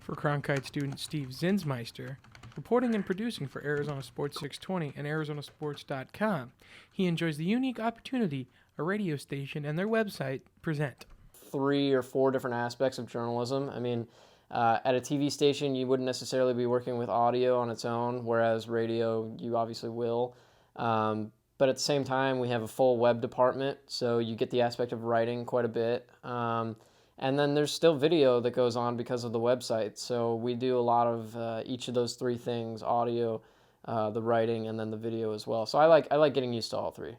For Cronkite student Steve Zinsmeister, reporting and producing for Arizona Sports 620 and ArizonaSports.com, he enjoys the unique opportunity a radio station and their website present. 3 or 4 different aspects of journalism. I mean, at a TV station, you wouldn't necessarily be working with audio on its own, whereas radio, you obviously will. But at the same time, we have a full web department, so you get the aspect of writing quite a bit. And then there's still video that goes on because of the website. So we do a lot of each of those 3 things: audio, the writing, and then the video as well. So I like getting used to all 3.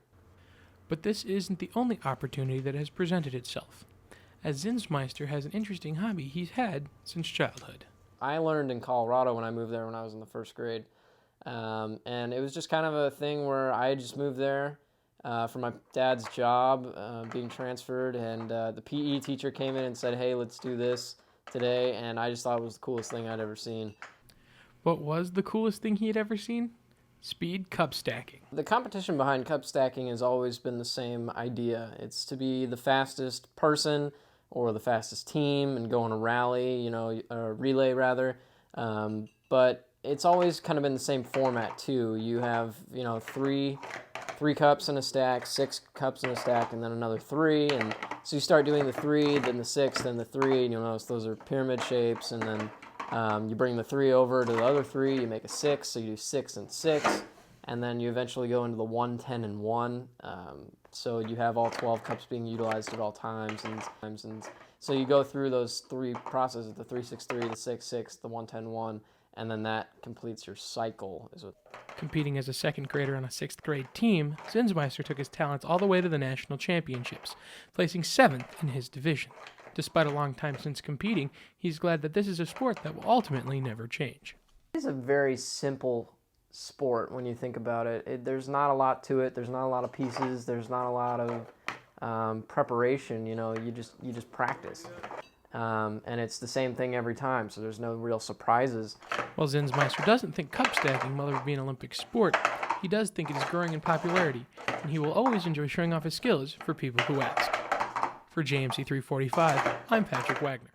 But this isn't the only opportunity that has presented itself, as Zinsmeister has an interesting hobby he's had since childhood. I learned in Colorado when I moved there when I was in the 1st grade. And it was just kind of a thing where I just moved there for my dad's job, being transferred, and the PE teacher came in and said, "Hey, let's do this today," and I just thought it was the coolest thing I'd ever seen. What was the coolest thing he had ever seen? Speed cup stacking. The competition behind cup stacking has always been the same idea. It's to be the fastest person or the fastest team and go on a rally, a relay rather. But it's always kind of been the same format too. You have, three cups in a stack, 6 cups in a stack, and then another 3. And so you start doing the 3, then the 6, then the 3, and you'll notice those are pyramid shapes. And then you bring the 3 over to the other 3, you make a 6, so you do 6 and 6. And then you eventually go into the 1, 10, and 1. So you have all 12 cups being utilized at all times. And so you go through those 3 processes: the 3, 6, 3, the 6, 6, the 1, 10, 1. And then that completes your cycle. Competing as a 2nd grader on a 6th grade team, Zinsmeister took his talents all the way to the national championships, placing 7th in his division. Despite a long time since competing, he's glad that this is a sport that will ultimately never change. It's a very simple sport when you think about it. There's not a lot to it. There's not a lot of pieces. There's not a lot of preparation. You just practice. And it's the same thing every time, so there's no real surprises. While Zinsmeister doesn't think cup stacking will ever be an Olympic sport, he does think it is growing in popularity, and he will always enjoy showing off his skills for people who ask. For JMC 345, I'm Patrick Wagner.